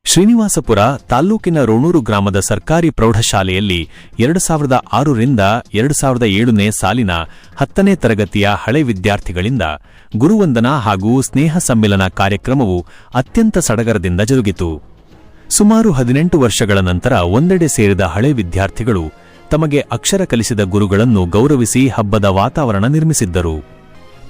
ಶ್ರೀನಿವಾಸಪುರ ತಾಲ್ಲೂಕಿನ ರೋಣೂರು ಗ್ರಾಮದ ಸರ್ಕಾರಿ ಪ್ರೌಢಶಾಲೆಯಲ್ಲಿ 2006 ರಿಂದ 2007ನೇ ಸಾಲಿನ 10ನೇ ತರಗತಿಯ ಹಳೆ ವಿದ್ಯಾರ್ಥಿಗಳಿಂದ ಗುರುವಂದನಾ ಹಾಗೂ ಸ್ನೇಹ ಸಮ್ಮಿಲನ ಕಾರ್ಯಕ್ರಮವು ಅತ್ಯಂತ ಸಡಗರದಿಂದ ಜರುಗಿತು. ಸುಮಾರು 18 ವರ್ಷಗಳ ನಂತರ ಒಂದೆಡೆ ಸೇರಿದ ಹಳೆ ವಿದ್ಯಾರ್ಥಿಗಳು ತಮಗೆ ಅಕ್ಷರ ಕಲಿಸಿದ ಗುರುಗಳನ್ನು ಗೌರವಿಸಿ ಹಬ್ಬದ ವಾತಾವರಣ ನಿರ್ಮಿಸಿದ್ದರು.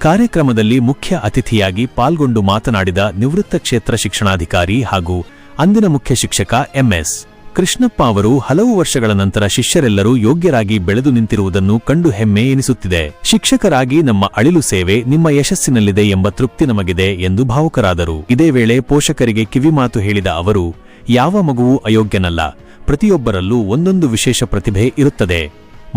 ಕಾರ್ಯಕ್ರಮದಲ್ಲಿ ಮುಖ್ಯ ಅತಿಥಿಯಾಗಿ ಪಾಲ್ಗೊಂಡು ಮಾತನಾಡಿದ ನಿವೃತ್ತ ಕ್ಷೇತ್ರ ಶಿಕ್ಷಣಾಧಿಕಾರಿ ಹಾಗೂ ಅಂದಿನ ಮುಖ್ಯ ಶಿಕ್ಷಕ ಎಂಎಸ್ ಕೃಷ್ಣಪ್ಪ ಅವರು ಹಲವು ವರ್ಷಗಳ ನಂತರ ಶಿಷ್ಯರೆಲ್ಲರೂ ಯೋಗ್ಯರಾಗಿ ಬೆಳೆದು ನಿಂತಿರುವುದನ್ನು ಕಂಡು ಹೆಮ್ಮೆ ಎನಿಸುತ್ತಿದೆ. ಶಿಕ್ಷಕರಾಗಿ ನಮ್ಮ ಅಳಿಲು ಸೇವೆ ನಿಮ್ಮ ಯಶಸ್ಸಿನಲ್ಲಿದೆ ಎಂಬ ತೃಪ್ತಿ ನಮಗಿದೆ ಎಂದು ಭಾವುಕರಾದರು. ಇದೇ ವೇಳೆ ಪೋಷಕರಿಗೆ ಕಿವಿಮಾತು ಹೇಳಿದ ಅವರು, ಯಾವ ಮಗುವೂ ಅಯೋಗ್ಯನಲ್ಲ, ಪ್ರತಿಯೊಬ್ಬರಲ್ಲೂ ಒಂದೊಂದು ವಿಶೇಷ ಪ್ರತಿಭೆ ಇರುತ್ತದೆ.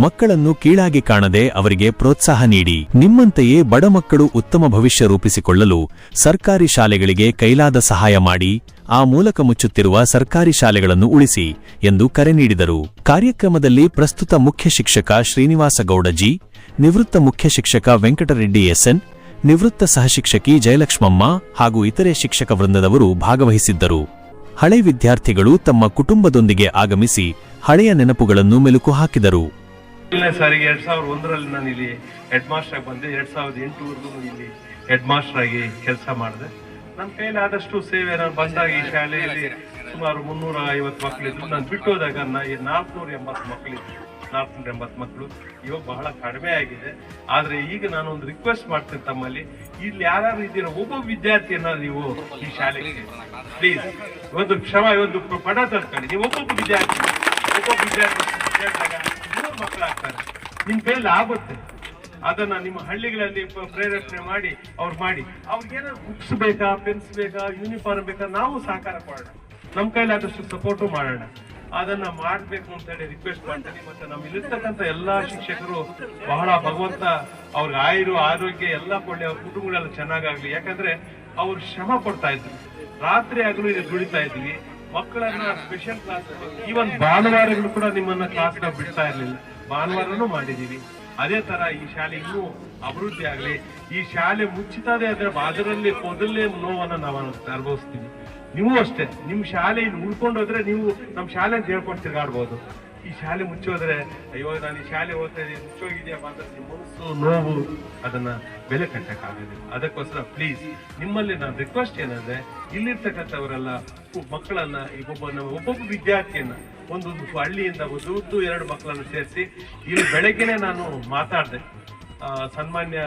ಮಕ್ಕಳನ್ನು ಕೀಳಾಗಿ ಕಾಣದೆ ಅವರಿಗೆ ಪ್ರೋತ್ಸಾಹ ನೀಡಿ. ನಿಮ್ಮಂತೆಯೇ ಬಡ ಮಕ್ಕಳು ಉತ್ತಮ ಭವಿಷ್ಯ ರೂಪಿಸಿಕೊಳ್ಳಲು ಸರ್ಕಾರಿ ಶಾಲೆಗಳಿಗೆ ಕೈಲಾದ ಸಹಾಯ ಮಾಡಿ, ಆ ಮೂಲಕ ಮುಚ್ಚುತ್ತಿರುವ ಸರ್ಕಾರಿ ಶಾಲೆಗಳನ್ನು ಉಳಿಸಿ ಎಂದು ಕರೆ ನೀಡಿದರು. ಕಾರ್ಯಕ್ರಮದಲ್ಲಿ ಪ್ರಸ್ತುತ ಮುಖ್ಯ ಶಿಕ್ಷಕ ಶ್ರೀನಿವಾಸ ಗೌಡಜಿ, ನಿವೃತ್ತ ಮುಖ್ಯ ಶಿಕ್ಷಕ ವೆಂಕಟರೆಡ್ಡಿ ಎಸ್ಎನ್, ನಿವೃತ್ತ ಸಹಶಿಕ್ಷಕಿ ಜಯಲಕ್ಷ್ಮಮ್ಮ ಹಾಗೂ ಇತರೆ ಶಿಕ್ಷಕ ವೃಂದದವರು ಭಾಗವಹಿಸಿದ್ದರು. ಹಳೆ ವಿದ್ಯಾರ್ಥಿಗಳು ತಮ್ಮ ಕುಟುಂಬದೊಂದಿಗೆ ಆಗಮಿಸಿ ಹಳೆಯ ನೆನಪುಗಳನ್ನು ಮೆಲುಕು ಹಾಕಿದರು. ಸಾರಿಗೆ 2001ರಲ್ಲಿ ನಾನು ಇಲ್ಲಿ ಹೆಡ್ ಮಾಸ್ಟರ್ ಆಗಿ ಬಂದೆ. 2008ವರೆಗೂ ಇಲ್ಲಿ ಹೆಡ್ ಮಾಸ್ಟರ್ ಆಗಿ ಕೆಲಸ ಮಾಡಿದೆ. ನನ್ನ ಕೈಲಾದಷ್ಟು ಸೇವೆ ನಾನು ಬಂದಾಗ ಈ ಶಾಲೆಯಲ್ಲಿ ಸುಮಾರು 350 ಮಕ್ಕಳಿದ್ರು. ನಾನು ಬಿಟ್ಟು ಹೋದಾಗ 480 ಮಕ್ಕಳಿದ್ರು. 480 ಮಕ್ಕಳು ಇವಾಗ ಬಹಳ ಕಡಿಮೆ ಆಗಿದೆ. ಆದ್ರೆ ಈಗ ನಾನು ಒಂದು ರಿಕ್ವೆಸ್ಟ್ ಮಾಡ್ತೇನೆ ತಮ್ಮಲ್ಲಿ, ಇಲ್ಲಿ ಯಾರು ಇದ್ದೀರೋ ಒಬ್ಬ ವಿದ್ಯಾರ್ಥಿಯನ್ನ ನೀವು ಈ ಶಾಲೆಗೆ ಪ್ಲೀಸ್ ಒಂದು ಒಂದು ಪಡ ತರ್ಕೊಳ್ಳಿ. ನೀವು ಒಬ್ಬೊಬ್ಬ ವಿದ್ಯಾರ್ಥಿ ಮಕ್ಕಳಾಗ್ತಾರೆ, ನಿಮ್ ಕೈಲಿ ಆಗುತ್ತೆ. ಅದನ್ನ ನಿಮ್ಮ ಹಳ್ಳಿಗಳಲ್ಲಿ ಪ್ರೇರೇಪಣೆ ಮಾಡಿ ಅವ್ರಿಗೇನಾದ್ರು ಬುಕ್ಸ್ ಬೇಕಾ, ಪೆನ್ಸ್ ಬೇಕಾ, ಯೂನಿಫಾರ್ಮ್ ಬೇಕಾ, ನಾವು ಸಹಕಾರ ಕೊಡೋಣ, ನಮ್ ಕೈಲಾದಷ್ಟು ಸಪೋರ್ಟು ಮಾಡೋಣ. ಅದನ್ನ ಮಾಡ್ಬೇಕು ಅಂತ ಹೇಳಿ ರಿಕ್ವೆಸ್ಟ್ ಮಾಡ್ತೀನಿ. ಮತ್ತೆ ನಮ್ಮಲ್ಲಿರ್ತಕ್ಕಂಥ ಎಲ್ಲಾ ಶಿಕ್ಷಕರು ಬಹಳ ಭಗವಂತ ಅವ್ರಿಗೆ ಆರೋಗ್ಯ ಎಲ್ಲ ಕೊಡ್ಲಿ, ಅವ್ರ ಕುಟುಂಬಗಳೆಲ್ಲ ಚೆನ್ನಾಗಾಗ್ಲಿ. ಯಾಕಂದ್ರೆ ಅವ್ರು ಶ್ರಮ ಪಡ್ತಾ ಇದ್ರು, ರಾತ್ರಿ ಆಗಲೂ ಇಲ್ಲಿ ದುಡಿತಾ ಇದ್ವಿ. ಮಕ್ಕಳನ್ನ ಸ್ಪೆಷಲ್ ಕ್ಲಾಸ್, ಈವನ್ ಭಾನುವಾರಗಳು ಕೂಡ ನಿಮ್ಮನ್ನ ಕ್ಲಾಸ್ ನ ಬಿಡ್ತಾ ಇರ್ಲಿಲ್ಲ, ಭಾನುವಾರನೂ ಮಾಡಿದೀವಿ. ಅದೇ ತರ ಈ ಶಾಲೆ ಇನ್ನೂ ಅಭಿವೃದ್ಧಿ ಆಗ್ಲಿ. ಈ ಶಾಲೆ ಮುಚ್ಚಿತದೇ ಆದ್ರೆ ಅದರಲ್ಲಿ ಮೊದಲನೇ ನೋವನ್ನ ನಾವು ಅನುಭವಿಸ್ತೀವಿ. ನೀವು ಅಷ್ಟೇ, ನಿಮ್ ಶಾಲೆ ಇಲ್ಲಿ ಉಳ್ಕೊಂಡೋದ್ರೆ ನೀವು ನಮ್ ಶಾಲೆ ಅಂತ ಹೇಳ್ಕೊಂಡು ತಿರ್ಗಾಡ್ಬೋದು. ಈ ಶಾಲೆ ಮುಚ್ಚೋದ್ರೆ ಅಯ್ಯೋ ನಾನು ಈ ಶಾಲೆ ಓದ್ತಾ ಇದ್ದೀನಿ ಮುಚ್ಚೋಗಿದ್ಯಪ್ಪ ಅಂದ್ರೆ ನಿಮ್ಮ ಮನಸ್ಸು ನೋವು, ಅದನ್ನ ಬೆಲೆ ಕಟ್ಟಕ್ಕಾಗೋದಿಲ್ಲ. ಅದಕ್ಕೋಸ್ಕರ ಪ್ಲೀಸ್ ನಿಮ್ಮಲ್ಲಿ ನಾನು ರಿಕ್ವೆಸ್ಟ್ ಏನಂದ್ರೆ, ಇಲ್ಲಿರ್ತಕ್ಕಂಥವರೆಲ್ಲ ಮಕ್ಕಳನ್ನ ಒಬ್ಬೊಬ್ಬ ವಿದ್ಯಾರ್ಥಿಯನ್ನ ಒಂದೊಂದು ಹಳ್ಳಿಯಿಂದ ಒಂದು 2 ಮಕ್ಕಳನ್ನು ಸೇರಿಸಿ ಇಲ್ಲಿ ಬೆಳಗ್ಗೆನೆ ನಾನು ಮಾತಾಡಿದೆ. ಸನ್ಮಾನ್ಯ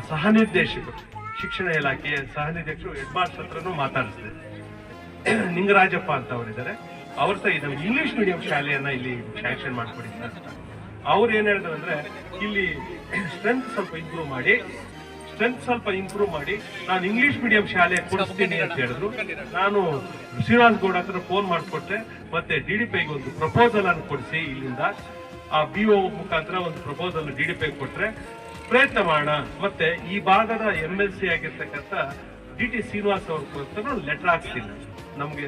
ಸಹನಿರ್ದೇಶಕರು, ಶಿಕ್ಷಣ ಇಲಾಖೆಯ ಸಹನಿರ್ದೇಶಕರು, ಹೆಡ್ ಮಾಸ್ಟರ್ ಹತ್ರನೂ ಮಾತಾಡಿಸಿದೆ. ನಿಂಗರಾಜಪ್ಪ ಅಂತ ಅವರಿದ್ದಾರೆ, ಅವ್ರ ಸಹ ನಮ್ಮ ಇಂಗ್ಲಿಷ್ ಮೀಡಿಯಂ ಶಾಲೆಯನ್ನ ಇಲ್ಲಿ ಶಾಂಕ್ಷನ್ ಮಾಡ್ಕೊಡಿದ್ದಾರೆ. ಅವ್ರು ಏನ್ ಹೇಳಿದ್ರು ಅಂದ್ರೆ, ಇಲ್ಲಿ ಸ್ಟ್ರೆಂತ್ ಸ್ವಲ್ಪ ಇಂಪ್ರೂವ್ ಮಾಡಿ ನಾನು ಇಂಗ್ಲಿಷ್ ಮೀಡಿಯಂ ಶಾಲೆ ಕೊಡಿಸ್ತೀನಿ ಅಂತ ಹೇಳಿದ್ರು. ನಾನು ಶ್ರೀನಿವಾಸ್ ಗೌಡ ಹತ್ರ ಫೋನ್ ಮಾಡಿಕೊಟ್ಟೆ. ಮತ್ತೆ DDPಗೆ ಒಂದು ಪ್ರಪೋಸಲ್ ಅನ್ನು ಕೊಡಿಸಿ, ಇಲ್ಲಿಂದ ಆ BO ಮುಖಾಂತರ ಒಂದು ಪ್ರಪೋಸಲ್ DDP ಕೊಟ್ರೆ ಪ್ರಯತ್ನ ಮಾಡೋಣ. ಮತ್ತೆ ಈ ಭಾಗದ MLC ಆಗಿರ್ತಕ್ಕಂಥ DT ಶ್ರೀನಿವಾಸ್ ಅವ್ರಿಗೋಸ್ಕರ ಲೆಟರ್ ಹಾಕ್ತೀನಿ, ನಮ್ಗೆ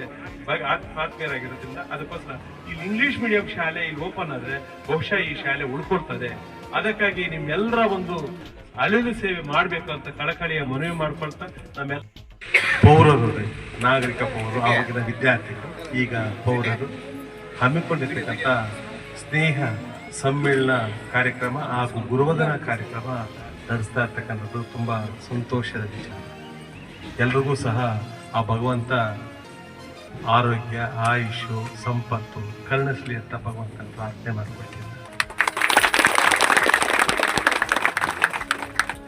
ಆತ್ಮೀಯರಾಗಿರೋದ್ರಿಂದ. ಅದಕ್ಕೋಸ್ಕರ ಇಲ್ಲಿ ಇಂಗ್ಲಿಷ್ ಮೀಡಿಯಂ ಶಾಲೆ ಇಲ್ಲಿ ಓಪನ್ ಆದ್ರೆ ಬಹುಶಃ ಈ ಶಾಲೆ ಉಳ್ಕೊಳ್ತದೆ. ಅದಕ್ಕಾಗಿ ನಿಮ್ಮೆಲ್ಲರ ಒಂದು ಅಳಿಲು ಸೇವೆ ಮಾಡ್ಬೇಕು ಅಂತ ಕಳಕಳಿಯ ಮನವಿ ಮಾಡ್ಕೊಳ್ತಾ, ನಮ್ಮೆಲ್ಲ ಪೌರರು, ನಾಗರಿಕ ಪೌರರು, ಆವಾಗಿನ ವಿದ್ಯಾರ್ಥಿಗಳು, ಈಗ ಪೌರರು ಹಮ್ಮಿಕೊಂಡಿರ್ತಕ್ಕಂಥ ಸ್ನೇಹ ಸಮ್ಮೇಳನ ಕಾರ್ಯಕ್ರಮ ಹಾಗೂ ಗುರುವಂದನಾ ಕಾರ್ಯಕ್ರಮ ನಡೆಸ್ತಾ ಇರ್ತಕ್ಕಂಥದ್ದು ತುಂಬಾ ಸಂತೋಷದ ವಿಚಾರ. ಎಲ್ರಿಗೂ ಸಹ ಆ ಭಗವಂತ ಆರೋಗ್ಯ, ಆಯುಷು, ಸಂಪತ್ತು ಕರುಣಿಸ್ಲಿ ಅಂತ ಭಗವಂತನ ಪ್ರಾರ್ಥನೆ ಮಾಡ್ಕೊಳ್ತೀನಿ.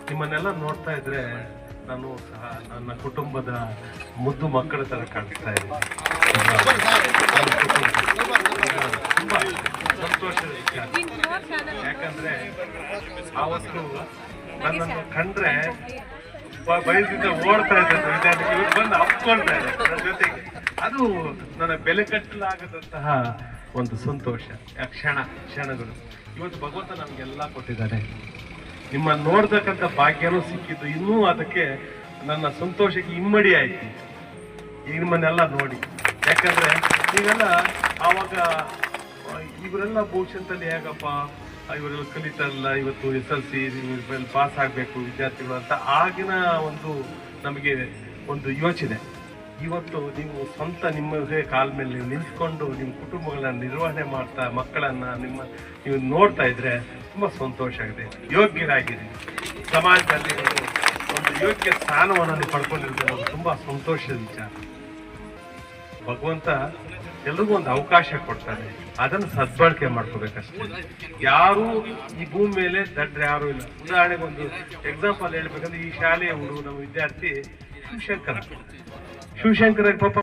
ನಿಮ್ಮನ್ನೆಲ್ಲ ನೋಡ್ತಾ ಇದ್ರೆ ನಾನು ಸಹ ನನ್ನ ಕುಟುಂಬದ ಮುದ್ದು ಮಕ್ಕಳ ತರ ಕಾಣಿಸ್ತಾ ಇದ್ದೀನಿ. ತುಂಬಾ ಸಂತೋಷದ ವಿಚಾರ. ಯಾಕಂದ್ರೆ ಆವತ್ತು ನನ್ನನ್ನು ಕಂಡ್ರೆ ಬಯಸಿಂದ ಓಡ್ತಾ ಇದ್ದ ವಿದ್ಯಾರ್ಥಿ ಇವತ್ತು ಬಂದು ಅಪ್ಕೊಳ್ತಾ ಇದೆ ನನ್ನ ಜೊತೆಗೆ. ಅದು ನನ್ನ ಬೆಲೆ ಕಟ್ಟಲಾಗದಂತಹ ಒಂದು ಸಂತೋಷ. ಕ್ಷಣಗಳು ಇವತ್ತು ಭಗವಂತ ನಮ್ಗೆಲ್ಲ ಕೊಟ್ಟಿದ್ದಾರೆ. ನಿಮ್ಮ ನೋಡ್ತಕ್ಕಂಥ ಭಾಗ್ಯನೂ ಸಿಕ್ಕಿದ್ದು, ಇನ್ನೂ ಅದಕ್ಕೆ ನನ್ನ ಸಂತೋಷಕ್ಕೆ ಇಮ್ಮಡಿ ಆಯ್ತು ಈಗ ನಿಮ್ಮನ್ನೆಲ್ಲ ನೋಡಿ. ಯಾಕಂದ್ರೆ ನೀವೆಲ್ಲ ಆವಾಗ ಇವರೆಲ್ಲ ಭವಿಷ್ಯದಲ್ಲಿ ಹೇಗಪ್ಪ ಇವರೆಲ್ಲ ಕಲಿತಾರಲ್ಲ, ಇವತ್ತು SLC ಪಾಸ್ ಆಗ್ಬೇಕು ವಿದ್ಯಾರ್ಥಿಗಳು ಅಂತ ಆಗಿನ ಒಂದು ನಮಗೆ ಒಂದು ಯೋಚನೆ. ಇವತ್ತು ನೀವು ಸ್ವಂತ ನಿಮ್ಮ ಕಾಲ ಮೇಲೆ ನೀವು ನಿಂತ್ಕೊಂಡು ನಿಮ್ಮ ಕುಟುಂಬಗಳನ್ನ ನಿರ್ವಹಣೆ ಮಾಡ್ತಾ ಮಕ್ಕಳನ್ನ ನೀವು ನೋಡ್ತಾ ಇದ್ರೆ ತುಂಬಾ ಸಂತೋಷ ಆಗಿದೆ. ಯೋಗ್ಯರಾಗಿದೆ, ಸಮಾಜದಲ್ಲಿ ಒಂದು ಯೋಗ್ಯ ಸ್ಥಾನವನ್ನು ನೀವು ಪಡ್ಕೊಂಡಿರೋದು ತುಂಬಾ ಸಂತೋಷದ ವಿಚಾರ. ಭಗವಂತ ಎಲ್ರಿಗೂ ಒಂದು ಅವಕಾಶ ಕೊಡ್ತಾರೆ, ಅದನ್ನು ಸದ್ಬಳಕೆ ಮಾಡ್ಕೋಬೇಕಷ್ಟೇ. ಯಾರು ಈ ಭೂಮಿ ಮೇಲೆ ದಡ್ರೆ ಯಾರು ಇಲ್ಲ. ಉದಾಹರಣೆಗೆ ಒಂದು ಎಕ್ಸಾಂಪಲ್ ಹೇಳ್ಬೇಕಂದ್ರೆ ಈ ಶಾಲೆಯ ಹುಡುಗ ನಮ್ಮ ವಿದ್ಯಾರ್ಥಿ ಶಿವಶಂಕರ ಪಾಪ